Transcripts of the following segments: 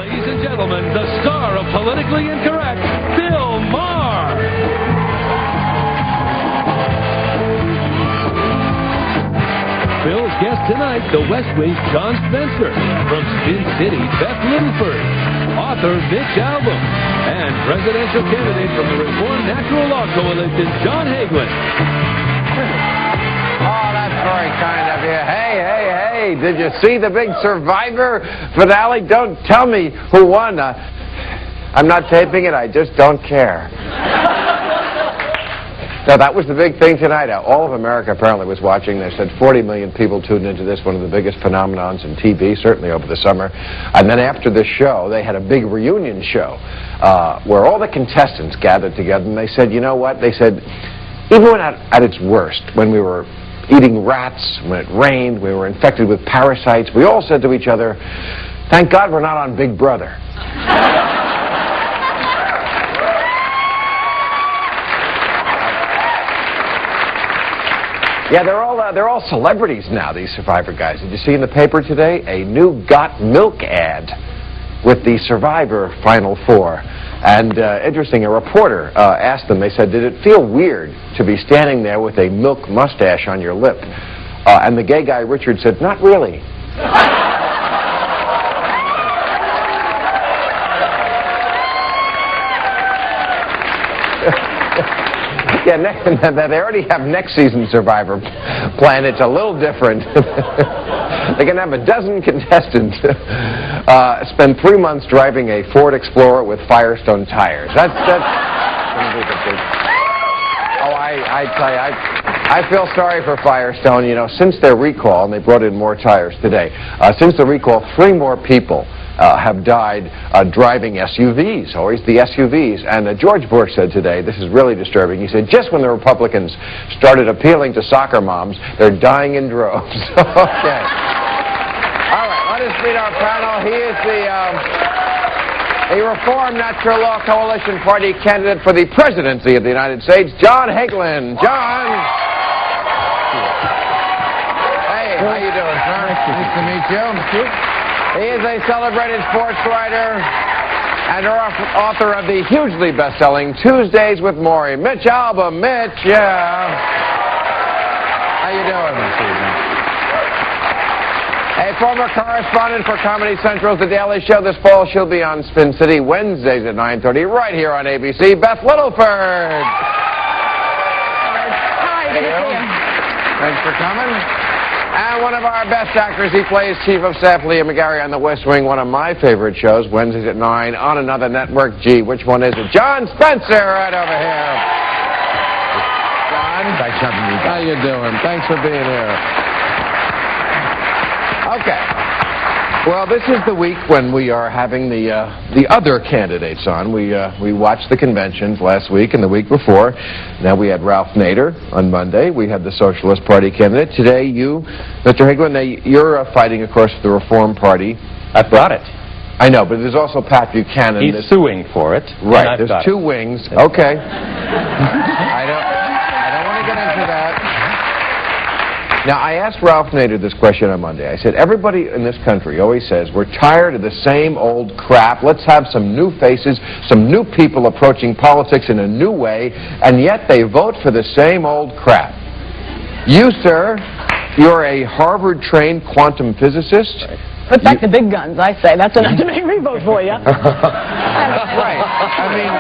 Ladies and gentlemen, the star of Politically Incorrect, Bill Maher. Bill's guest tonight, the West Wing's John Spencer. From Spin City, Beth Littleford. Author Mitch Albom. And presidential candidate from the Reformed Natural Law Coalition, John Hagelin. Oh, that's very kind of you. Hey, did you see the big Survivor finale? Don't tell me who won. I'm not taping it. I just don't care. No, that was the big thing tonight. All of America apparently was watching this. Said 40 million people tuned into this, one of the biggest phenomenons in TV, certainly over the summer. And then after the show, they had a big reunion show where all the contestants gathered together, and they said, you know what? They said, even when at its worst, when we were eating rats, when it rained, we were infected with parasites, we all said to each other, thank God we're not on Big Brother. Yeah, they're all celebrities now, these Survivor guys. Did you see in the paper today a new Got Milk ad with the Survivor Final Four? And interesting, a reporter asked them, they said, did it feel weird to be standing there with a milk mustache on your lip? And the gay guy, Richard, said, not really. Yeah, they already have next season's Survivor plan. It's a little different. They're going to have a dozen contestants spend 3 months driving a Ford Explorer with Firestone tires. That's going to be the big... Oh, I tell you, I feel sorry for Firestone. You know, since their recall, and they brought in more tires today, since the recall, 3 more people have died driving SUVs, always the SUVs. And George Bush said today, this is really disturbing, he said, just when the Republicans started appealing to soccer moms, they're dying in droves. Okay. All right, let us meet our panel. He is the Reformed Natural Law Coalition Party candidate for the presidency of the United States, John Hagelin. John! Hey, how you doing, sir? Nice to meet you. Thank you. He is a celebrated sports writer and author of the hugely best-selling Tuesdays with Maury. Mitch Albom. Mitch, yeah. How you doing this evening? A former correspondent for Comedy Central's The Daily Show. This fall she'll be on Spin City Wednesdays at 9:30 right here on ABC. Beth Littleford. Hi, good to see you. Thanks for coming. And one of our best actors, he plays Chief of Staff Liam McGarry on The West Wing, one of my favorite shows, Wednesdays at 9 on another network. Gee, which one is it? John Spencer, right over here. John, thanks for having me. How you doing? Thanks for being here. Okay. Well, this is the week when we are having the other candidates on. We watched the conventions last week and the week before. Now we had Ralph Nader on Monday. We had the Socialist Party candidate. Today, you, Mr. Hagelin, you're fighting, of course, the Reform Party. I've got it. I know, but there's also Pat Buchanan. He's suing for it. Right. There's 2 wings. Okay. I don't want to get into that. Now, I asked Ralph Nader this question on Monday. I said, everybody in this country always says, we're tired of the same old crap. Let's have some new faces, some new people approaching politics in a new way, and yet they vote for the same old crap. You, sir, you're a Harvard-trained quantum physicist. Right. Put back the big guns, I say. That's enough to make me vote for you. Right. I mean...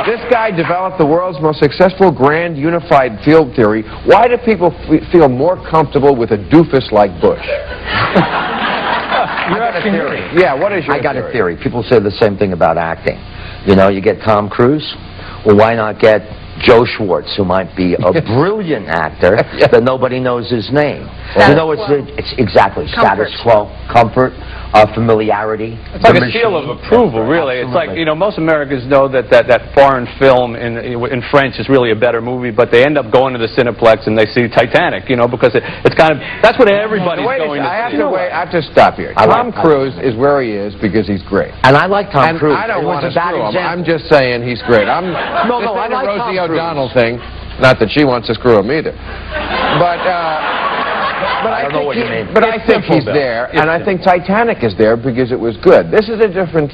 This guy developed the world's most successful grand unified field theory. Why do people feel more comfortable with a doofus like Bush? I got a theory. Yeah, what is your theory? I got a theory. People say the same thing about acting. You know, you get Tom Cruise. Well, why not get Joe Schwartz, who might be a brilliant actor, but nobody knows his name? You know, it's exactly comfort. Status quo, comfort, familiarity. It's like a seal of approval, really. Absolutely. It's like, you know, most Americans know that foreign film in French is really a better movie, but they end up going to the Cineplex and they see Titanic, you know, because it's kind of, that's what everybody's going to see. I have to stop here. Tom Cruise is where he is because he's great. And I like Tom Cruise. I don't want to screw him. I'm just saying he's great. I like Rosie O'Donnell thing. Not that she wants to screw him either. But, I don't know what you mean. But I think he's there, and I think Titanic is there because it was good. This is a different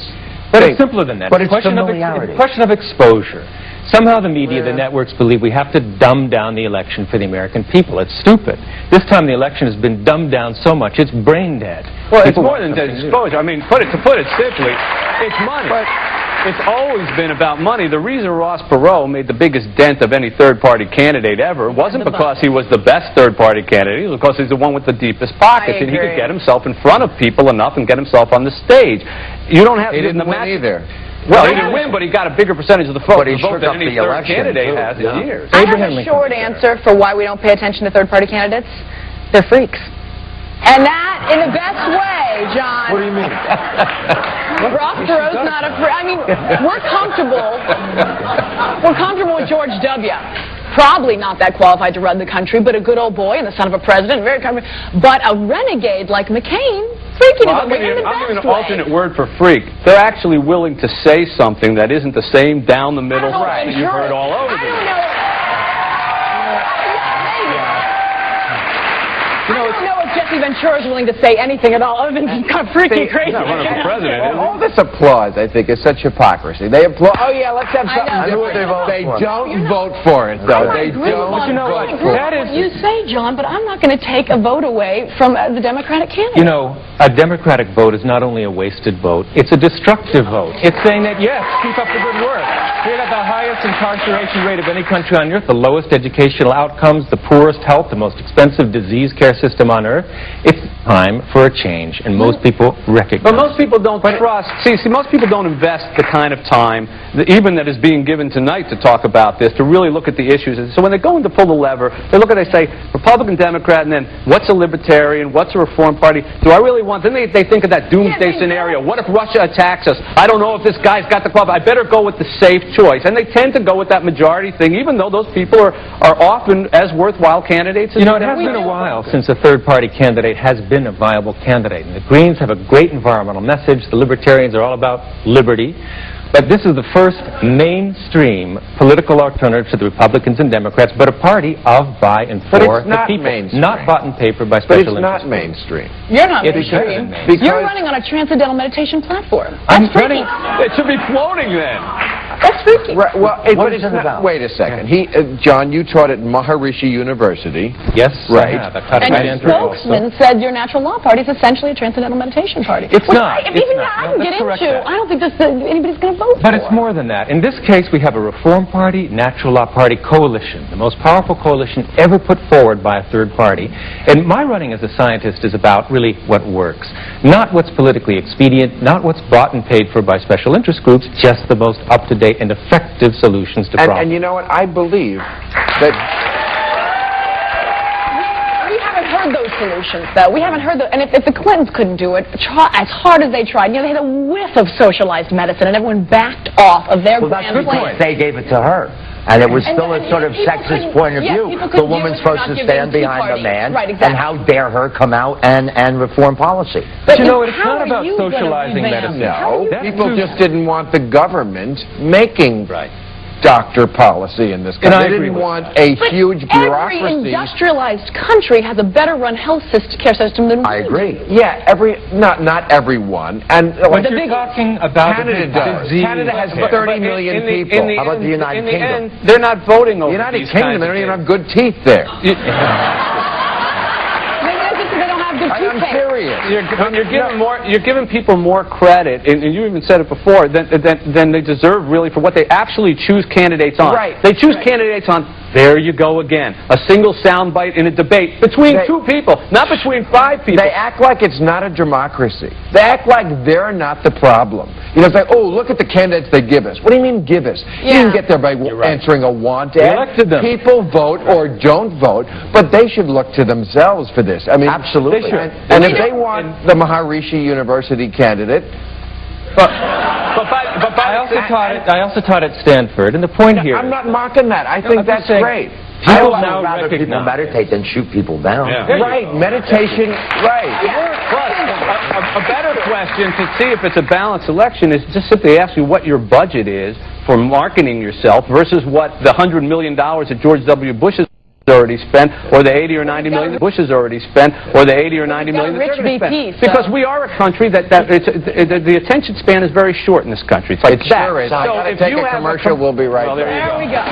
But thing. it's simpler than that. But it's it's a familiarity. question of exposure. Somehow the media, the networks believe we have to dumb down the election for the American people. It's stupid. This time the election has been dumbed down so much, it's brain dead. Well, it's more than exposure. I mean, to put it simply, it's money. But it's always been about money. The reason Ross Perot made the biggest dent of any third-party candidate ever wasn't because he was the best third-party candidate. It was because he's the one with the deepest pockets, and he could get himself in front of people enough and get himself on the stage. You don't have. He didn't win either. Well, he didn't win, but he got a bigger percentage of the vote, But he shook than up any the third election, candidate too. has in years. I have a short answer for why we don't pay attention to third-party candidates. They're freaks. And that in the best way, John. What do you mean? Ross Perot's not a freak. I mean, we're comfortable. We're comfortable with George W. Probably not that qualified to run the country, but a good old boy and the son of a president, very comfortable. But a renegade like McCain, freaky Well, to the in the I'm giving best an alternate word for freak. They're actually willing to say something that isn't the same down the middle that you've heard all over. I don't know. I don't know if Jesse Ventura is willing to say anything at all other than kind of freaky crazy. Not running for president. All this applause, I think, is such hypocrisy. They applaud. Oh yeah, let's have something I know. different. They for. don't vote for it, though. They don't But vote for that it. is what you say, John, but I'm not going to take a vote away from the Democratic candidate. You know, a Democratic vote is not only a wasted vote, it's a destructive vote. It's saying that, yes, keep up the good work. We got the highest incarceration rate of any country on earth, the lowest educational outcomes, the poorest health, the most expensive disease care system on earth. It's time for a change, and most people recognize. But most people don't trust. See, most people don't invest the kind of time, even that is being given tonight to talk about this, to really look at the issues. And so when they're going to pull the lever, they look at it, they say, Republican, Democrat, and then what's a Libertarian, what's a Reform Party? Do I really want? Then they think of that doomsday scenario. What if Russia attacks us? I don't know if this guy's got the club. I better go with the safe choice. And they tend to go with that majority thing, even though those people are often as worthwhile candidates. You know, it has been a while since a third-party candidate has been a viable candidate. And the Greens have a great environmental message. The Libertarians are all about liberty. But this is the first mainstream political alternative to the Republicans and Democrats, but a party of, by, and But for it's not the people, mainstream. not bought and paid for by But special it's not interest. mainstream. You're not It mainstream. is mainstream. You're running on a transcendental meditation platform. I'm That's freaky. running. It should be floating then. That's freaky. Right, well, What but is it's it not. about? Wait a second. John, you taught at Maharishi University. Yes, Right. I have. I taught And at your Stanford also. spokesman said your natural law party is essentially a transcendental meditation party. It's Which not. I, It's even not. I No, can let's get correct into. that. I don't think anybody's going to vote for. But it's more than that. In this case, we have a Reform Party, Natural Law Party coalition, the most powerful coalition ever put forward by a third party. And my running as a scientist is about really what works. Not what's politically expedient, not what's bought and paid for by special interest groups, just the most up-to-date and effective solutions to problems. And you know what? I believe that We haven't heard those solutions, though. We haven't heard those. And if the Clintons couldn't do it, as hard as they tried, you know, they had a whiff of socialized medicine, and everyone backed off of their Well, that's grand because plan. they gave it to her. And it was And- still a and sort of people sexist couldn't- point of yeah, view. people The couldn't woman's do it, supposed not to give stand in to behind the parties. man. Right, And exactly. how dare her come out and reform policy. But you know, it's how not are about you gonna socializing revamp? medicine. How are no, you- That's people true. just didn't want the government making Right. doctor policy in this And country. I They agree didn't with want that. a But huge every bureaucracy. industrialized country has a better run health care system than we I do. agree. Yeah, not everyone. And But you're talking about Canada a does. disease. Canada has Okay. 30 million in the, people. In the How about end, the United in the Kingdom? end, they're not voting over The United these Kingdom, kinds they of don't even things. have good teeth there. Maybe that's just 'cause they don't have good I'm toothpaste. serious. You're giving people more credit, and you even said it before, than they deserve really for what they actually choose candidates on. Right. They choose candidates on, there you go again, a single soundbite in a debate between two people, not between 5 people. They act like it's not a democracy. They act like they're not the problem. You know, it's like, oh, look at the candidates they give us. What do you mean give us? You Yeah. didn't get there by answering a want ad. elected them. People vote or don't vote, but they should look to themselves for this. I mean, Absolutely. They should. And if they want the Maharishi University candidate, I also taught at Stanford, and the point here I'm not mocking that. I think I'm that's just saying, great. people I now would rather people recognize. meditate than shoot people down. Yeah. Right, meditation, right. Plus, a better question to see if it's a balanced election is just simply ask you what your budget is for marketing yourself versus what the $100 million that George W. Bush's already spent, or the 80 or 90 million that Bush has already spent, or the 80 or 90 million that they're going to spend. Because we are a country the attention span is very short in this country. It's like it sure is. So if take a commercial, we'll be right back. There we go.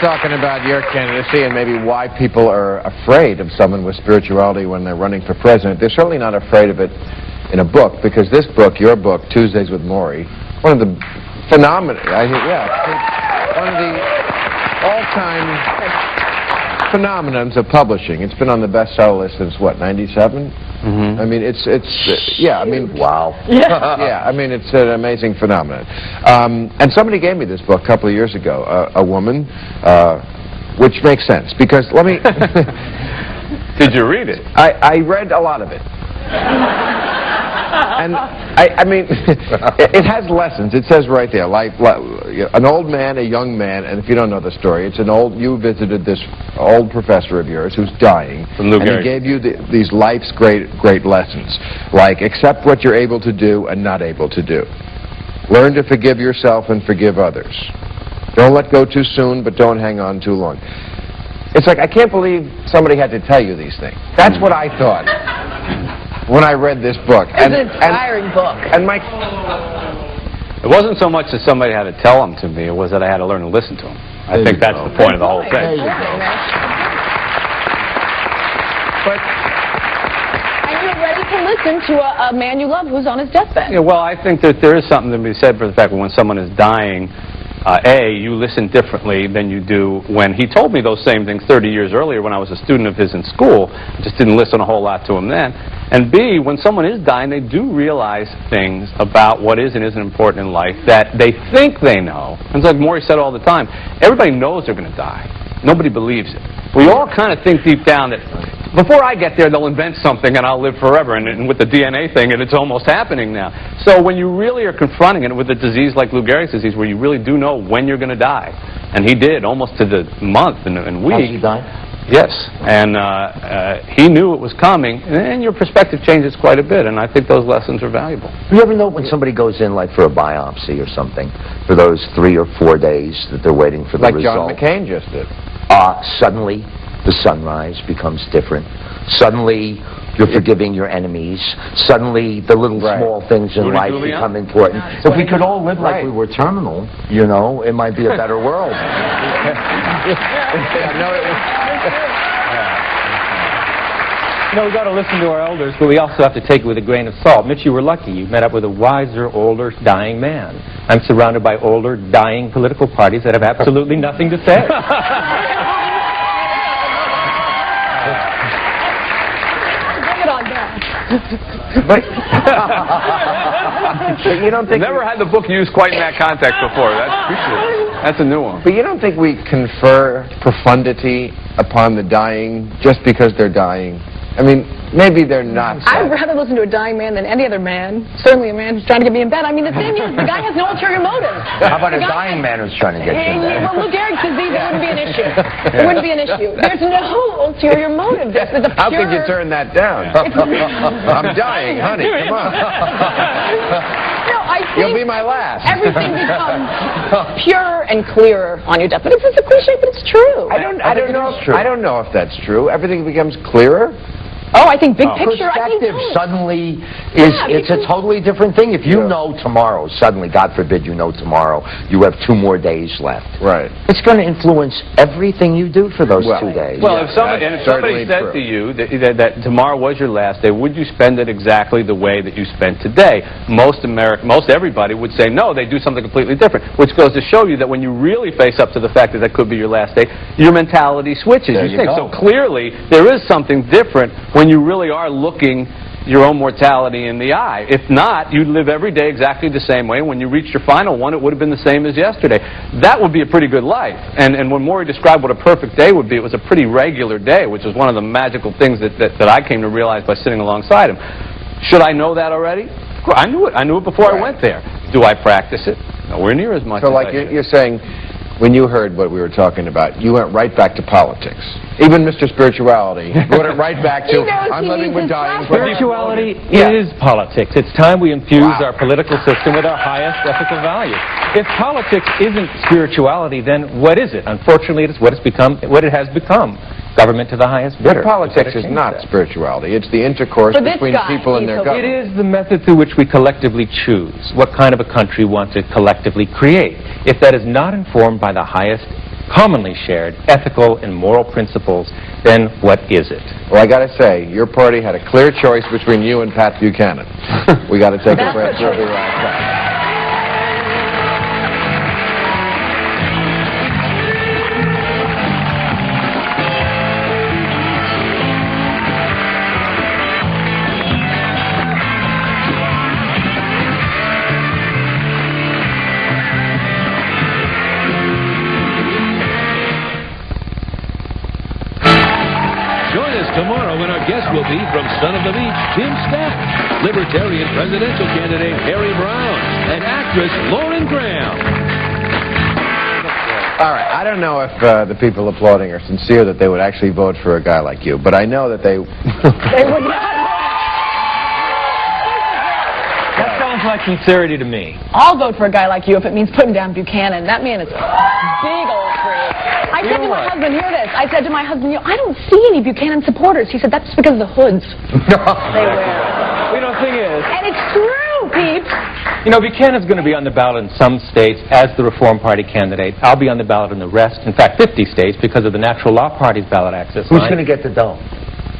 Talking about your candidacy and maybe why people are afraid of someone with spirituality when they're running for president. They're certainly not afraid of it in a book, because this book, your book, Tuesdays with Maury, one of the one of the all-time phenomenons of publishing. It's been on the bestseller list since what, 97? Mm-hmm. I mean, wow. Yeah, I mean, it's an amazing phenomenon. And somebody gave me this book a couple of years ago, a woman, which makes sense, because let me... Did you read it? I read a lot of it. And I mean, it has lessons. It says right there, like an old man, a young man, and if you don't know the story, it's you visited this old professor of yours who's dying, and he gave you these life's great lessons, like accept what you're able to do and not able to do. Learn to forgive yourself and forgive others. Don't let go too soon, but don't hang on too long. It's like, I can't believe somebody had to tell you these things. That's what I thought when I read this book. It's an inspiring book. And Mike... It wasn't so much that somebody had to tell them to me, it was that I had to learn to listen to them. I think that's the point of the whole thing. But... And you're ready to listen to a man you love who's on his deathbed. Yeah, well, I think that there is something to be said for the fact that when someone is dying, you listen differently than you do when he told me those same things 30 years earlier when I was a student of his in school. I just didn't listen a whole lot to him then. And B, when someone is dying, they do realize things about what is and isn't important in life that they think they know. And it's like Maury said all the time, everybody knows they're going to die. Nobody believes it. We all kind of think deep down that before I get there, they'll invent something and I'll live forever. And with the DNA thing, and it's almost happening now. So when you really are confronting it with a disease like Lou Gehrig's disease, where you really do know when you're going to die, and he did, almost to the month and week. Has he died? Yes, and he knew it was coming, and your perspective changes quite a bit, and I think those lessons are valuable. You ever know when somebody goes in, like, for a biopsy or something, for those 3 or 4 days that they're waiting for the result? Like John McCain just did. Suddenly, the sunrise becomes different. Suddenly, you're forgiving your enemies. Suddenly, the little small things in life become important. If we could all live like we were terminal, you know, it might be a better world. You know, we've got to listen to our elders, but we also have to take it with a grain of salt. Mitch, you were lucky. You met up with a wiser, older, dying man. I'm surrounded by older, dying political parties that have absolutely nothing to say. But you don't think... Never had the book used quite in that context before. That's a new one. But you don't think we confer profundity upon the dying just because they're dying? I mean, maybe they're not. I'd rather listen to a dying man than any other man. Certainly a man who's trying to get me in bed. I mean, the thing is, the guy has no ulterior motive. How about a dying man who's trying to get you in bed? Well, Lou Gehrig's disease, it wouldn't be an issue. It wouldn't be an issue. There's no ulterior motive. There's a pure... How could you turn that down? I'm dying, honey. Come on. No, I think you'll be my last. Everything becomes pure and clearer on your deathbed. It's a cliche, but it's true. I don't know if that's true. Everything becomes clearer. Oh, I think big picture. Perspective suddenly it's a totally different thing. If you know tomorrow, suddenly, God forbid you know tomorrow, you have 2 more days left. Right. It's going to influence everything you do for those 2 days. Well, if somebody said to you that tomorrow was your last day, would you spend it exactly the way that you spent today? Most everybody would say no, they do something completely different, which goes to show you that when you really face up to the fact that that could be your last day, your mentality switches. You think. So clearly, there is something different when you really are looking your own mortality in the eye. If not, you'd live every day exactly the same way. When you reach your final one, it would have been the same as yesterday. That would be a pretty good life. And when Maury described what a perfect day would be, it was a pretty regular day, which was one of the magical things that I came to realize by sitting alongside him. Should I know that already? I knew it. I knew it before I went there. Do I practice it? Nowhere near as much. So, like you're saying, when you heard what we were talking about, you went right back to politics. Even Mr. Spirituality went right back to, I'm living with dying. Spirituality is politics. It's time we infuse our political system with our highest ethical values. If politics isn't spirituality, then what is it? Unfortunately, it's what it has become. Government to the highest bidder. Politics is not spirituality. It's the intercourse between people and their government. It is the method through which we collectively choose what kind of a country we want to collectively create. If that is not informed by the highest, commonly shared, ethical and moral principles, then what is it? Well, I got to say, your party had a clear choice between you and Pat Buchanan. We got to take a break. We'll be right back. Tomorrow, when our guest will be from Son of the Beach, Tim Stack, Libertarian presidential candidate Harry Brown, and actress Lauren Graham. All right, I don't know if the people applauding are sincere that they would actually vote for a guy like you, but I know that they... They would not. That sounds like sincerity to me. I'll vote for a guy like you if it means putting down Buchanan. That man is a big old freak. I said to my husband, hear this, I said to my husband, I don't see any Buchanan supporters. He said, that's because of the hoods they wear. You know, the thing is... And it's true, peeps. You know, Buchanan's going to be on the ballot in some states as the Reform Party candidate. I'll be on the ballot in the rest, in fact, 50 states, because of the Natural Law Party's ballot access Who's line. going to get the dome?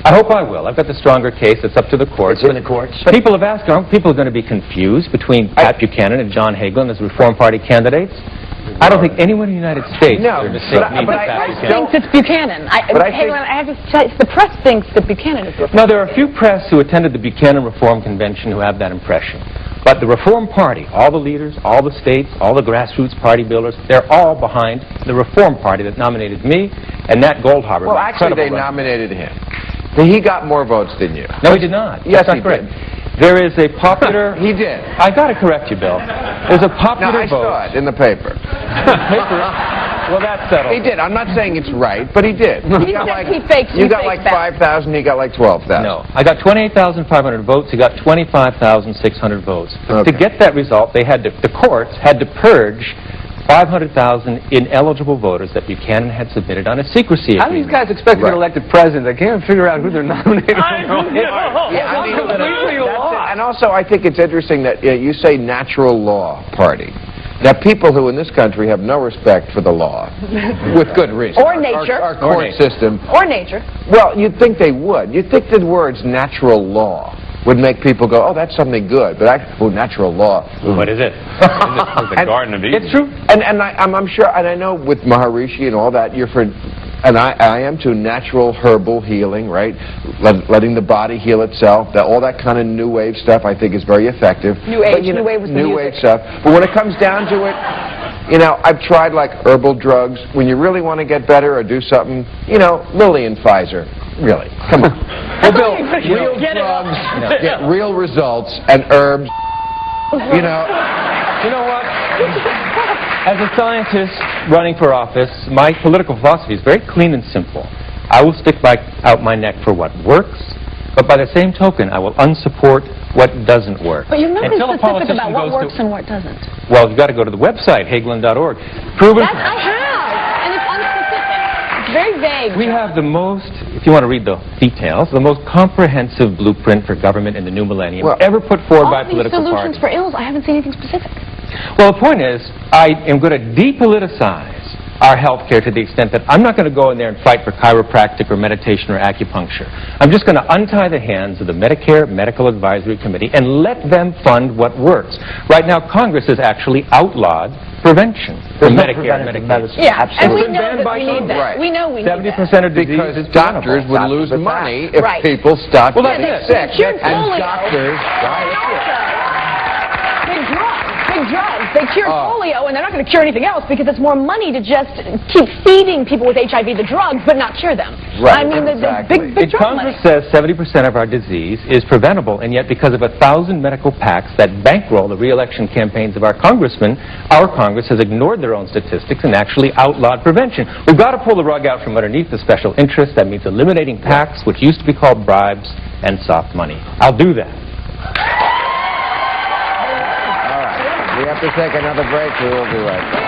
I hope I will. I've got the stronger case. It's up to the courts. It's in the courts. People have asked, aren't people going to be confused between Pat Buchanan and John Hagelin as Reform Party candidates? I don't think anyone in the United States No, is mistake me but for Pat The press Buchanan. thinks it's Buchanan. I have to say, the press thinks that Buchanan is Now, there are a few press who attended the Buchanan Reform Convention who have that impression. But the Reform Party, all the leaders, all the states, all the grassroots party builders, they're all behind the Reform Party that nominated me and Nat Goldhaber. Well, actually, they nominated him. He got more votes than you. No, he did not. Yes, That's not he correct. did. There is a popular... He did. I got to correct you, Bill. There's a popular I vote. saw it in the paper. Well, that's settled. He did. I'm not saying it's right, but he did. He got says he fakes. You got like 5,000. He got like 12,000. No. I got 28,500 votes. He got 25,600 votes. Okay. To get that result, the courts had to purge 500,000 ineligible voters that Buchanan had submitted on a secrecy agreement. How do these guys expect to get elected president? They can't figure out who they're nominating. And also, I think it's interesting that you say natural law party. Now, people who in this country have no respect for the law, with good reason. Or nature. Our court system. Or nature. Well, you'd think they would. You'd think the words natural law would make people go, oh, that's something good. But natural law. What is it? The Garden of Eden. It's true. And I'm sure, and I know with Maharishi and all that, you're for, and I am too, natural herbal healing, right? Letting the body heal itself. All that kind of new wave stuff, I think, is very effective. New age, new wave was the new music. wave stuff. But when it comes down to it, I've tried like herbal drugs. When you really want to get better or do something, Lilly and Pfizer. Really, come on. Well, Bill, real drugs get real results, and herbs, You know what? As a scientist running for office, my political philosophy is very clean and simple. I will stick out my neck for what works, but by the same token, I will unsupport what doesn't work. But you're not Until a specific politician about what goes works and what doesn't. Well, you've got to go to the website, Hagelin.org. Proven. That I have, and it's unspecific. It's very vague. We have the most, if you want to read the details, the most comprehensive blueprint for government in the new millennium ever put forward by a political all these solutions party. for ills, I haven't seen anything specific. Well, the point is, I am going to depoliticize our health care to the extent that I'm not going to go in there and fight for chiropractic or meditation or acupuncture. I'm just going to untie the hands of the Medicare Medical Advisory Committee and let them fund what works. Right now, Congress has actually outlawed prevention for Medicare and Medicaid. Yeah, and we It's been know banned that by we need Congress. that. We know we need 70% of disease because is doctors preventable. would lose money if Right. people stopped Well, that's getting it. sick. Cured And polio. doctors, Big drugs. They cured polio, and they're not going to cure anything else because it's more money to just keep feeding people with HIV the drugs, but not cure them. Right, I mean, exactly. the big drug money. Congress says 70% of our disease is preventable, and yet because of 1,000 medical PACs that bankroll the re-election campaigns of our congressmen, our Congress has ignored their own statistics and actually outlawed prevention. We've got to pull the rug out from underneath the special interests. That means eliminating PACs, which used to be called bribes, and soft money. I'll do that. All right. We have to take another break. We will be right back.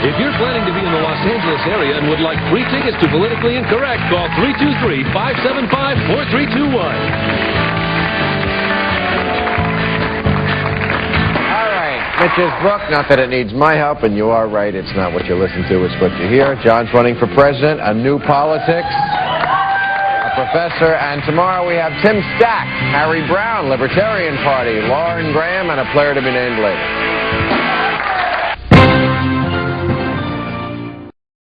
If you're planning to be in the Los Angeles area and would like free tickets to Politically Incorrect, call 323-575-4321. All right, Mitch's book, not that it needs my help, and you are right, it's not what you listen to, it's what you hear. John's running for president, A New Politics, a professor, and tomorrow we have Tim Stack, Harry Brown, Libertarian Party, Lauren Graham, and a player to be named later.